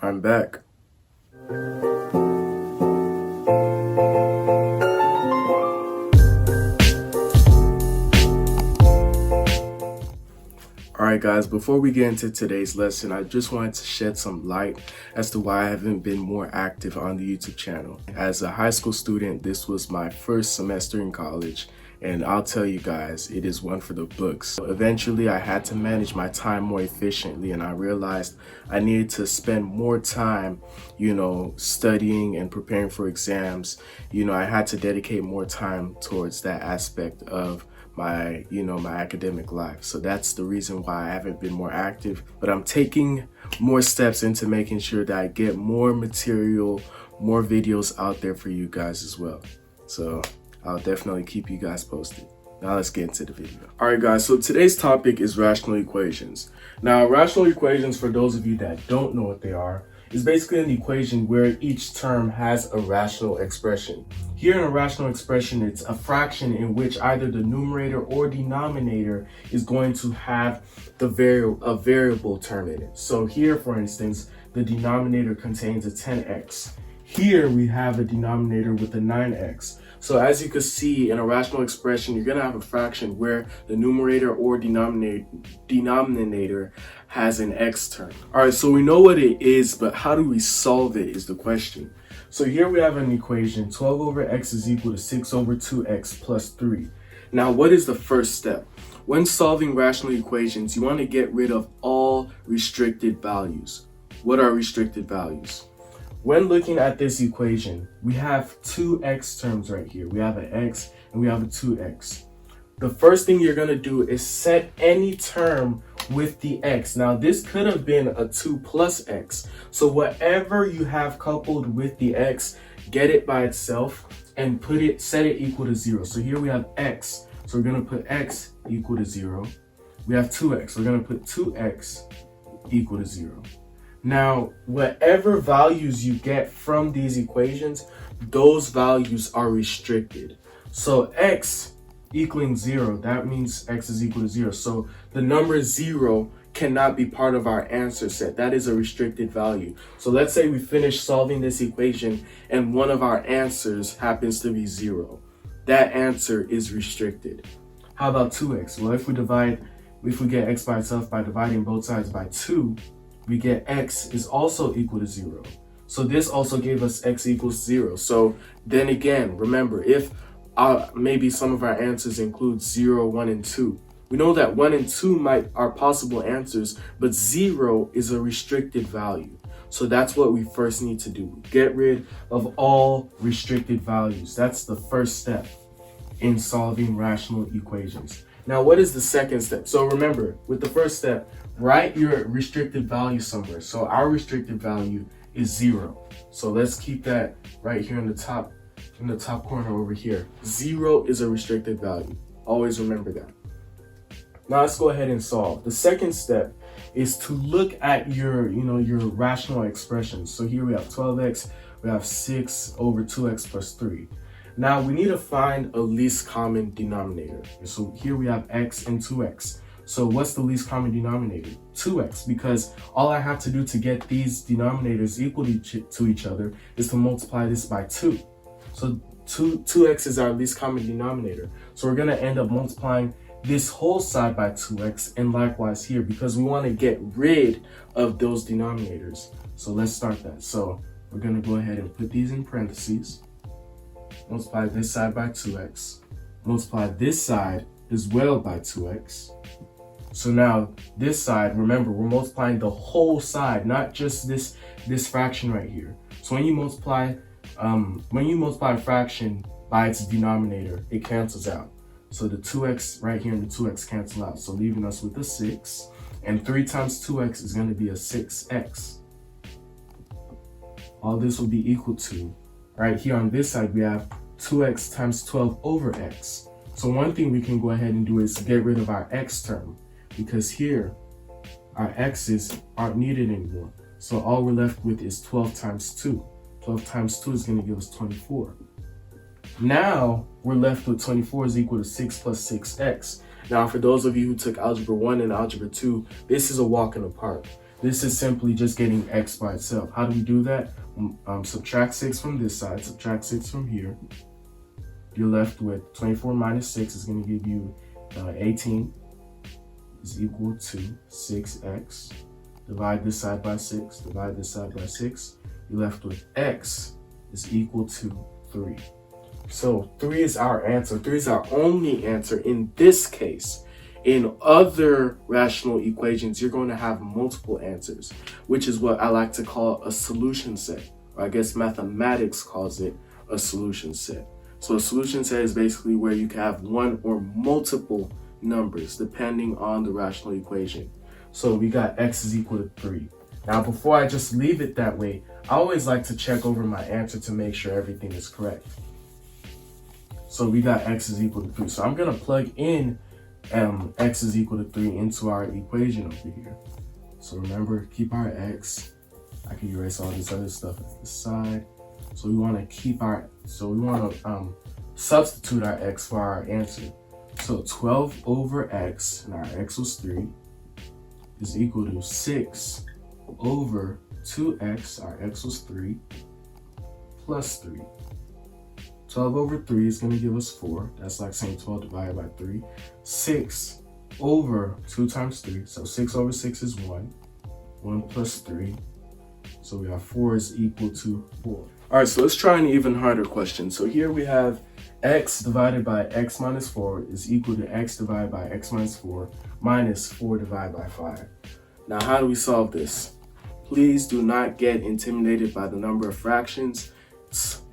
I'm back. Alright guys, before we get into today's lesson, I just wanted to shed some light as to why I haven't been more active on the YouTube channel. As a high school student, this was my first semester in college, and I'll tell you guys, it is one for the books. Eventually, I had to manage my time more efficiently, and I realized I needed to spend more time, studying and preparing for exams. I had to dedicate more time towards that aspect of my academic life. So that's the reason why I haven't been more active, but I'm taking more steps into making sure that I get more material, more videos out there for you guys as well. So I'll definitely keep you guys posted. Now let's get into the video. Alright guys, so today's topic is rational equations. Now rational equations, for those of you that don't know what they are, is basically an equation where each term has a rational expression. Here in a rational expression, it's a fraction in which either the numerator or denominator is going to have a variable term in it. So here, for instance, the denominator contains a 10x. Here we have a denominator with a 9x. So as you can see, in a rational expression, you're going to have a fraction where the numerator or denominator has an x term. All right, so we know what it is, but how do we solve it is the question. So here we have an equation, 12 over x is equal to 6 over 2x plus 3. Now, what is the first step? When solving rational equations, you want to get rid of all restricted values. What are restricted values? When looking at this equation, we have two x terms right here. We have an x and we have a 2x. The first thing you're going to do is set any term with the x. Now, this could have been a 2 plus x. So whatever you have coupled with the x, get it by itself and set it equal to 0. So here we have x. So we're going to put x equal to 0. We have 2x. We're going to put 2x equal to 0. Now, whatever values you get from these equations, those values are restricted. So x equaling 0, that means x is equal to 0. So the number 0 cannot be part of our answer set. That is a restricted value. So let's say we finish solving this equation and one of our answers happens to be 0. That answer is restricted. How about 2x? Well, if we get x by itself by dividing both sides by 2, we get x is also equal to 0. So this also gave us x equals 0. So then again, remember, if maybe some of our answers include 0, 1, and 2. We know that 1 and 2 are possible answers, but 0 is a restricted value. So that's what we first need to do. Get rid of all restricted values. That's the first step in solving rational equations. Now, what is the second step? So remember, with the first step, write your restricted value somewhere. So our restricted value is 0. So let's keep that right here in the top corner over here. 0 is a restricted value. Always remember that. Now let's go ahead and solve. The second step is to look at your rational expressions. So here we have 12x, we have 6 over 2x plus 3. Now we need to find a least common denominator. So here we have x and 2x. So what's the least common denominator? 2x, because all I have to do to get these denominators equal to each other is to multiply this by 2. So 2x is our least common denominator. So we're going to end up multiplying this whole side by 2x, and likewise here, because we want to get rid of those denominators. So let's start that. So we're going to go ahead and put these in parentheses. Multiply this side by 2x. Multiply this side as well by 2x. So now this side, remember, we're multiplying the whole side, not just this fraction right here. So when you multiply a fraction by its denominator, it cancels out. So the 2x right here and the 2x cancel out, so leaving us with a 6. And 3 times 2x is going to be a 6x. All this will be equal to, right here on this side, we have 2x times 12 over x. So one thing we can go ahead and do is get rid of our x term, because here our x's aren't needed anymore. So all we're left with is 12 times 2. 12 times 2 is going to give us 24. Now we're left with 24 is equal to 6 plus 6x. Now, for those of you who took Algebra 1 and Algebra 2, this is a walk in the park. This is simply just getting x by itself. How do we do that? Subtract 6 from this side, subtract 6 from here. You're left with 24 minus 6 is going to give you 18 is equal to 6x. Divide this side by 6, divide this side by 6. You're left with x is equal to 3. So 3 is our answer. 3 is our only answer in this case. In other rational equations, you're going to have multiple answers, which is what I like to call a solution set. Or I guess mathematics calls it a solution set. So a solution set is basically where you can have one or multiple numbers depending on the rational equation. So we got x is equal to 3. Now, before I just leave it that way, I always like to check over my answer to make sure everything is correct. So we got x is equal to 3. So I'm going to plug in x is equal to 3 into our equation over here. So remember, keep our x. I can erase all this other stuff at the side. So we want to substitute our x for our answer. So 12 over x, and our x was 3, is equal to 6 over 2x, our x was 3, plus 3. 12 over 3 is going to give us 4. That's like saying 12 divided by 3. 6 over 2 times 3. So 6 over 6 is 1. 1 plus 3. So we have 4 is equal to 4. All right, so let's try an even harder question. So here we have x divided by x minus 4 is equal to x divided by x minus 4 minus 4 divided by 5. Now, how do we solve this? Please do not get intimidated by the number of fractions.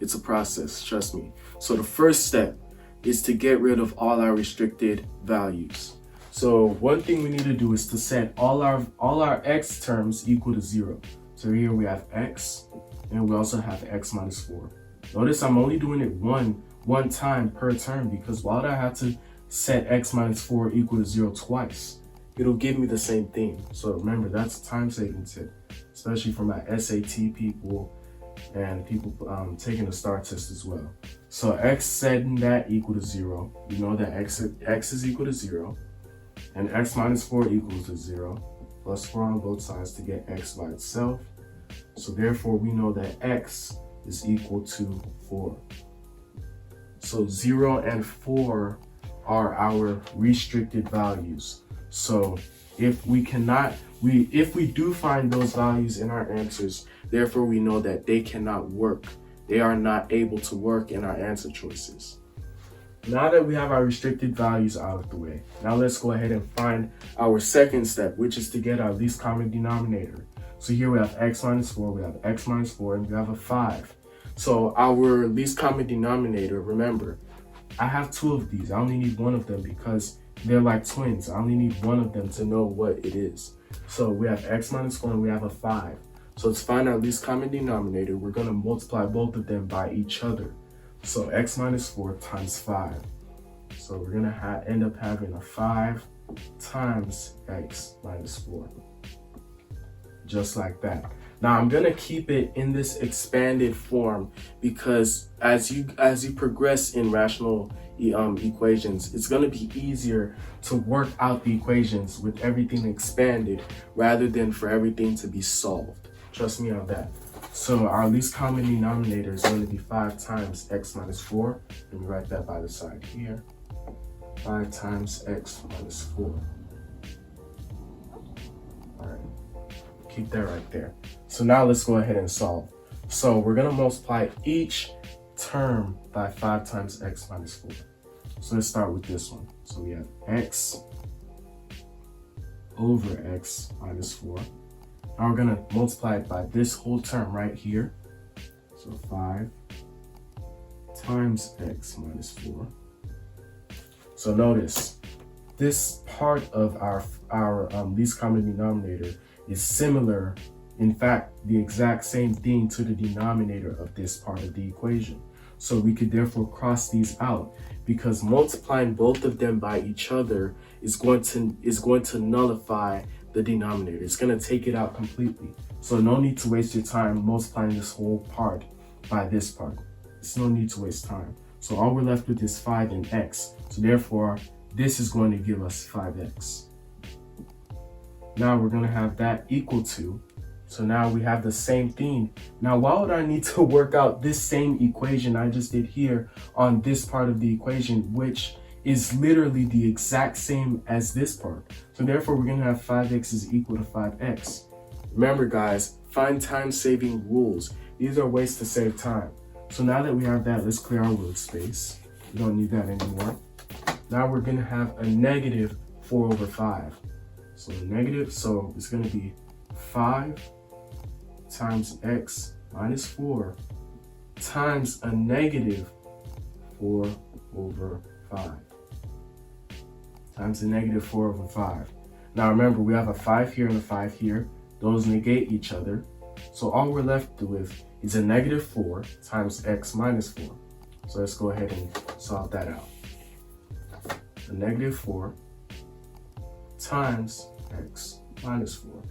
It's a process, trust me. So the first step is to get rid of all our restricted values. So one thing we need to do is to set all our x terms equal to 0. So here we have x, and we also have x minus 4. Notice I'm only doing it one time per term, because why would I have to set x minus 4 equal to 0 twice? It'll give me the same thing. So remember, that's a time-saving tip, especially for my SAT people and people taking the STAR test as well. So x setting that equal to 0. We know that x is equal to 0, and x minus 4 equals to 0, plus 4 on both sides to get x by itself. So therefore, we know that x is equal to 4. So 0 and 4 are our restricted values. So if we do find those values in our answers, therefore we know that they cannot work. They are not able to work in our answer choices. Now that we have our restricted values out of the way, now let's go ahead and find our second step, which is to get our least common denominator. So here we have x minus 4, we have x minus 4, and we have a 5. So our least common denominator, remember, I have 2 of these. I only need 1 of them because they're like twins. I only need 1 of them to know what it is. So we have x minus 4 and we have a 5. So to find our least common denominator, we're going to multiply both of them by each other. So x minus 4 times 5. So we're going to end up having a 5 times x minus 4. Just like that. Now I'm gonna keep it in this expanded form because as you progress in rational equations, it's gonna be easier to work out the equations with everything expanded rather than for everything to be solved. Trust me on that. So our least common denominator is going to be 5 times x minus 4. Let me write that by the side here. 5 times x minus 4. All right. Keep that right there. So now let's go ahead and solve. So we're going to multiply each term by 5 times x minus 4. So let's start with this one. So we have x over x minus 4. Now we're going to multiply it by this whole term right here. So 5 times x minus 4. So notice this part of our least common denominator is similar, in fact, the exact same thing to the denominator of this part of the equation. So we could therefore cross these out because multiplying both of them by each other is going to nullify the denominator. It's going to take it out completely. So no need to waste your time multiplying this whole part by this part. It's no need to waste time. So all we're left with is 5 and x. So therefore, this is going to give us 5x. Now we're going to have that equal to. So now we have the same thing. Now, why would I need to work out this same equation I just did here on this part of the equation, which is literally the exact same as this part? So therefore, we're going to have 5x is equal to 5x. Remember, guys, find time-saving rules. These are ways to save time. So now that we have that, let's clear our workspace. We don't need that anymore. Now we're going to have a negative 4 over 5. So negative, so it's going to be 5 times x minus 4 times a negative 4 over 5 times a negative 4 over 5. Now remember, we have a 5 here and a 5 here. Those negate each other. So all we're left with is a negative 4 times x minus 4. So let's go ahead and solve that out. A negative 4 times x minus 4.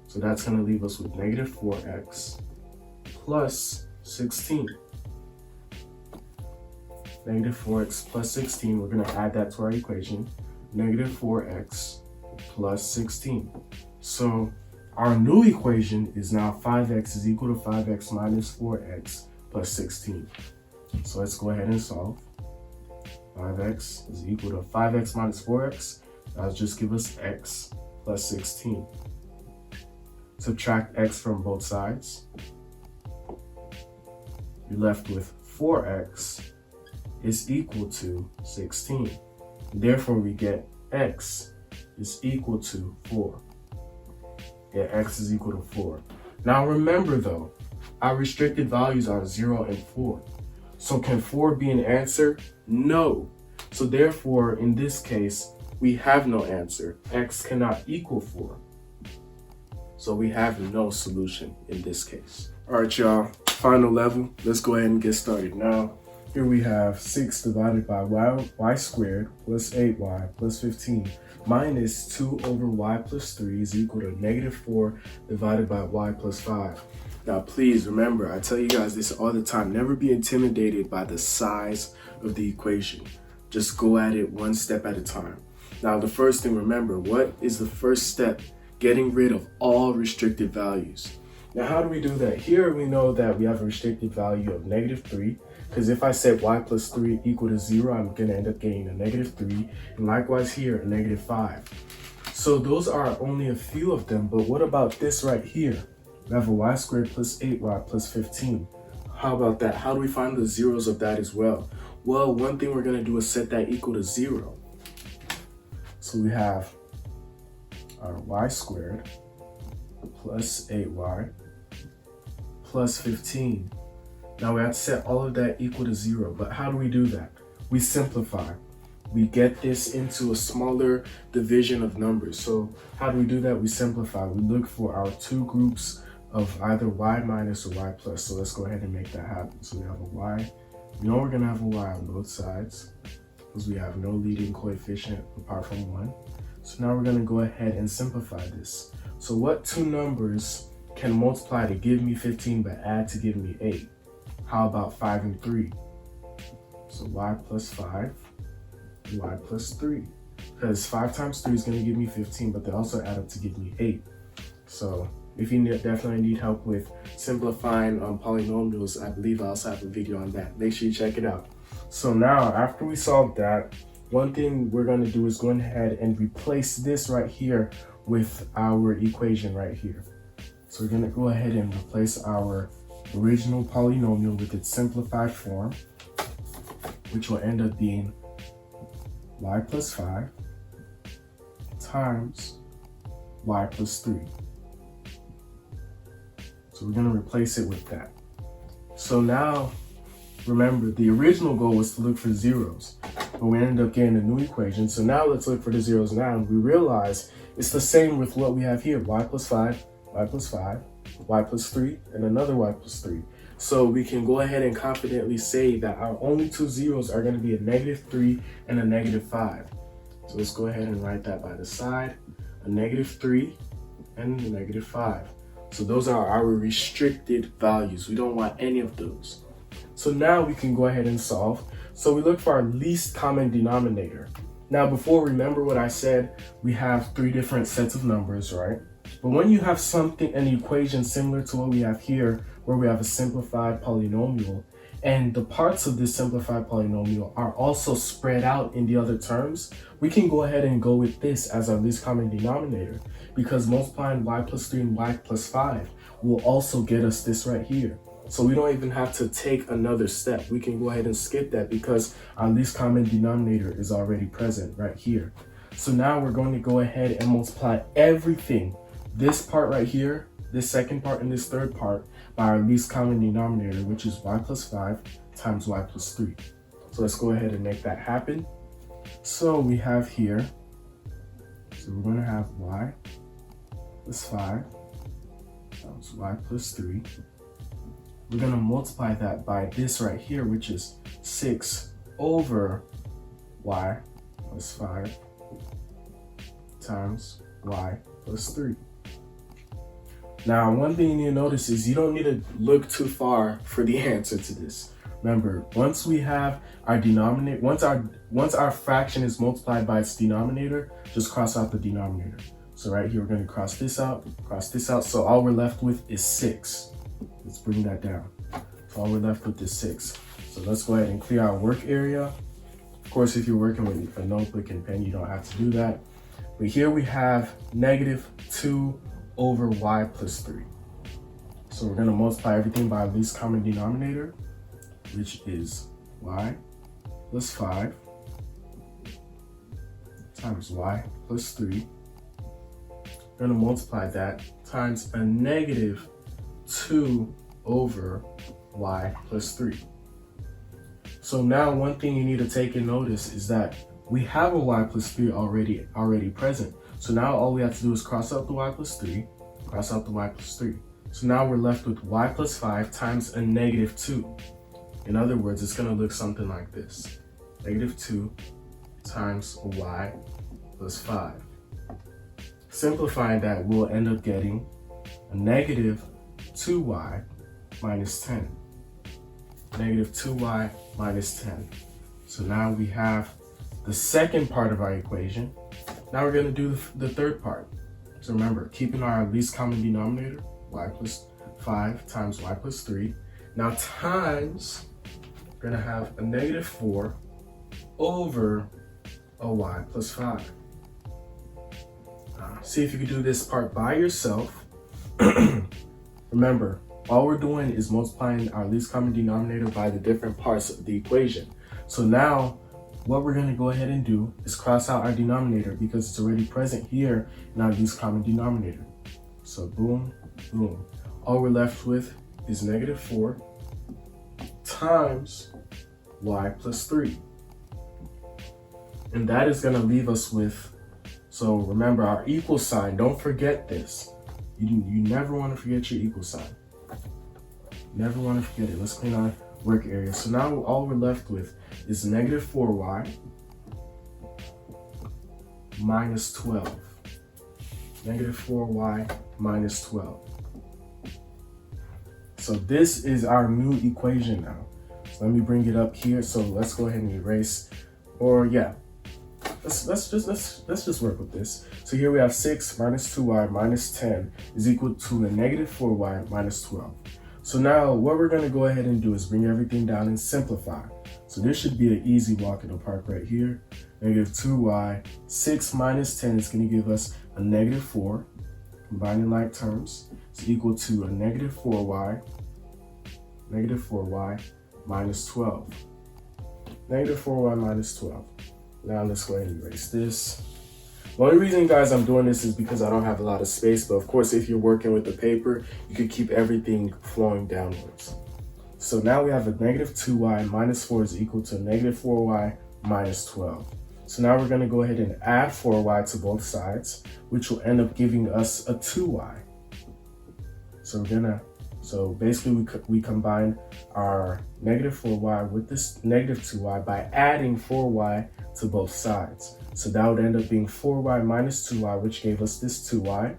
So that's going to leave us with negative 4x plus 16. Negative 4x plus 16, we're going to add that to our equation. Negative 4x plus 16. So our new equation is now 5x is equal to 5x minus 4x plus 16. So let's go ahead and solve. 5x is equal to 5x minus 4x. That'll just give us x plus 16. Subtract x from both sides. You're left with 4x is equal to 16. Therefore, we get x is equal to 4. Yeah, x is equal to 4. Now remember though, our restricted values are 0 and 4. So can 4 be an answer? No. So therefore, in this case, we have no answer. X cannot equal 4. So we have no solution in this case. All right, y'all, final level. Let's go ahead and get started. Now, here we have 6 divided by y squared plus 8y plus 15 minus 2 over y plus 3 is equal to negative 4 divided by y plus 5. Now, please remember, I tell you guys this all the time, never be intimidated by the size of the equation. Just go at it one step at a time. Now, the first thing, remember, what is the first step? Getting rid of all restricted values. Now, how do we do that? Here we know that we have a restricted value of negative 3, because if I set y plus 3 equal to 0, I'm going to end up getting a negative 3, and likewise here, a negative 5. So those are only a few of them, but what about this right here? We have a y squared plus 8y plus 15. How about that? How do we find the zeros of that as well? Well, one thing we're going to do is set that equal to 0. So we have our y squared plus 8y plus 15. Now we have to set all of that equal to 0, but how do we do that? We simplify. We get this into a smaller division of numbers. So how do we do that? We simplify. We look for our two groups of either y minus or y plus. So let's go ahead and make that happen. So we have a y. We know we're going to have a y on both sides because we have no leading coefficient apart from 1. So now we're going to go ahead and simplify this. So what two numbers can multiply to give me 15 but add to give me 8? How about 5 and 3? So y plus 5, y plus 3. Because 5 times 3 is going to give me 15, but they also add up to give me 8. So if you definitely need help with simplifying polynomials, I believe I also have a video on that. Make sure you check it out. So now, after we solve that, one thing we're going to do is go ahead and replace this right here with our equation right here. So we're going to go ahead and replace our original polynomial with its simplified form, which will end up being y plus 5 times y plus 3. So we're going to replace it with that. So now, remember, the original goal was to look for zeros, but we ended up getting a new equation. So now let's look for the zeros now. And we realize it's the same with what we have here, y plus 5, y plus 5, y plus 3, and another y plus 3. So we can go ahead and confidently say that our only two zeros are going to be a negative 3 and a negative 5. So let's go ahead and write that by the side, a negative 3 and a negative 5. So those are our restricted values. We don't want any of those. So now we can go ahead and solve. So we look for our least common denominator. Now before, remember what I said, we have three different sets of numbers, right? But when you have an equation similar to what we have here, where we have a simplified polynomial, and the parts of this simplified polynomial are also spread out in the other terms, we can go ahead and go with this as our least common denominator, because multiplying y plus 3 and y plus 5 will also get us this right here. So we don't even have to take another step. We can go ahead and skip that because our least common denominator is already present right here. So now we're going to go ahead and multiply everything, this part right here, this second part and this third part, by our least common denominator, which is y plus 5 times y plus 3. So let's go ahead and make that happen. So we have here, so we're going to have y plus 5 times y plus 3. We're going to multiply that by this right here, which is 6 over y plus 5 times y plus 3. Now, one thing you need to notice is you don't need to look too far for the answer to this. Remember, once we have our denominator, once our fraction is multiplied by its denominator, just cross out the denominator. So right here, we're going to cross this out. So all we're left with is 6. Let's bring that down. So all we're left with is 6. So let's go ahead and clear our work area. Of course, if you're working with a notebook and pen, you don't have to do that. But here we have negative 2 over y plus 3. So we're going to multiply everything by our least common denominator, which is y plus 5 times y plus 3. We're going to multiply that times a negative 2 over y plus 3. So now one thing you need to take in notice is that we have a y plus 3 already present. So now all we have to do is cross out the y plus 3, cross out the y plus 3. So now we're left with y plus 5 times a negative 2. In other words, it's going to look something like this. Negative 2 times y plus 5. Simplifying that, we'll end up getting a negative 2y minus 10. Negative 2y minus 10. So now we have the second part of our equation. Now we're going to do the third part. So remember, keeping our least common denominator, y plus 5 times y plus 3. Now times, we're going to have a negative 4 over a y plus 5. See if you can do this part by yourself. Remember, all we're doing is multiplying our least common denominator by the different parts of the equation. So now, what we're going to go ahead and do is cross out our denominator because it's already present here in our least common denominator. So boom, boom. All we're left with is negative 4 times y plus 3. And that is going to leave us with, so remember our equal sign, don't forget this. You never want to forget your equal sign. Never want to forget it. Let's clean our work area. So now all we're left with is negative 4y minus 12. Negative 4y minus 12. So this is our new equation now. So let me bring it up here. So let's go ahead and erase, or yeah. Let's just work with this. So here we have 6 minus 2y minus 10 is equal to a negative 4y minus 12. So now what we're going to go ahead and do is bring everything down and simplify. So this should be an easy walk in the park right here. Negative 2y, 6 minus 10 is going to give us a negative 4. Combining like terms, is equal to a negative 4y minus 12. Negative 4y minus 12. Now let's go ahead and erase this. The only reason, guys, I'm doing this is because I don't have a lot of space, but of course, if you're working with the paper, you could keep everything flowing downwards. So now we have a negative 2y minus 4 is equal to negative 4y minus 12. So now we're going to go ahead and add 4y to both sides, which will end up giving us a 2y. So basically we combine our negative 4y with this negative 2y by adding 4y to both sides. So that would end up being 4y minus 2y, which gave us this 2y.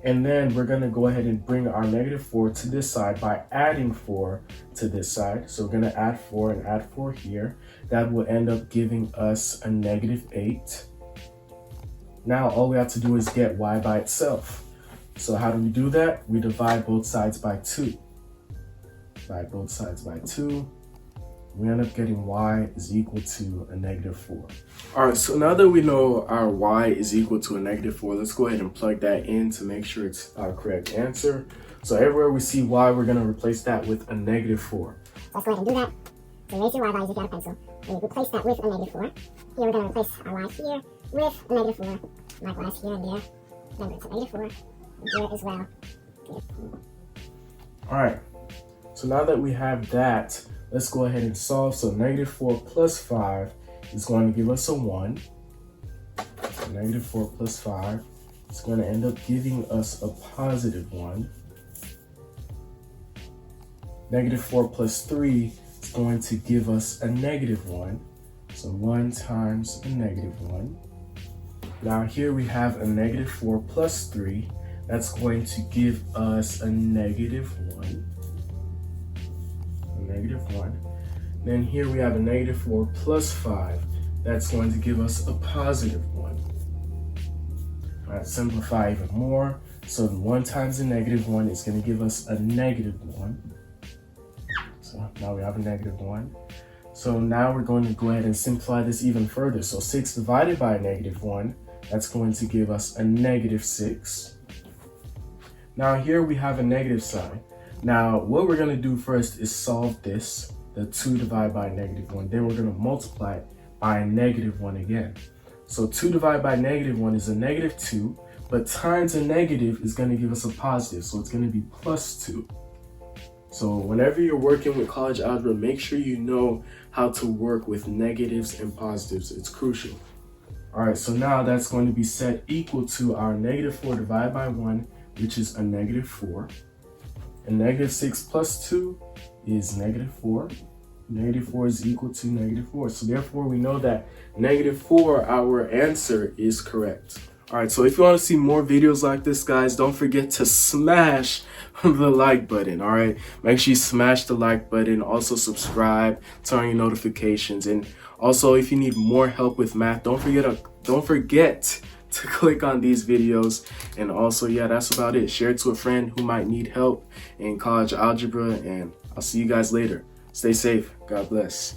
And then we're going to go ahead and bring our negative 4 to this side by adding 4 to this side. So we're going to add 4 and add 4 here. That will end up giving us a negative 8. Now all we have to do is get y by itself. So how do we do that? We divide both sides by 2. Divide both sides by 2. We end up getting y is equal to a negative 4. All right, so now that we know our y is equal to a negative 4, let's go ahead and plug that in to make sure it's our correct answer. So everywhere we see y, we're going to replace that with a negative 4. Let's go ahead and do that. So raise your y values if you have a pencil. And replace that with a negative 4. Here we're going to replace our y here with a negative 4. Likewise here and there. Remember, it's a negative 4. And here as well. All right, so now that we have that, let's go ahead and solve. So negative 4 plus 5 is going to give us a 1. So negative 4 plus 5 is going to end up giving us a positive 1. Negative 4 plus 3 is going to give us a negative 1. So 1 times a negative 1. Now here we have a negative 4 plus 3. That's going to give us a negative 1. Negative 1. Then here we have a negative 4 plus 5. That's going to give us a positive 1. All right, simplify even more. So 1 times a negative 1 is going to give us a negative 1. So now we have a negative 1. So now we're going to go ahead and simplify this even further. So 6 divided by a negative 1, that's going to give us a negative 6. Now here we have a negative sign. Now, what we're going to do first is solve this, the 2 divided by negative 1. Then we're going to multiply it by a negative 1 again. So 2 divided by negative 1 is a negative 2, but times a negative is going to give us a positive. So it's going to be plus 2. So whenever you're working with college algebra, make sure you know how to work with negatives and positives. It's crucial. All right, so now that's going to be set equal to our negative 4 divided by 1, which is a negative 4. And negative 6 plus 2 is negative 4. Negative 4 is equal to negative 4. So therefore, we know that negative 4, our answer is correct. All right, so if you want to see more videos like this, guys, don't forget to smash the like button, all right? Make sure you smash the like button. Also subscribe, turn on your notifications. And also, if you need more help with math, don't forget to click on these videos. And also, yeah, that's about it. Share it to a friend who might need help in college algebra, and I'll see you guys later. Stay safe. God bless.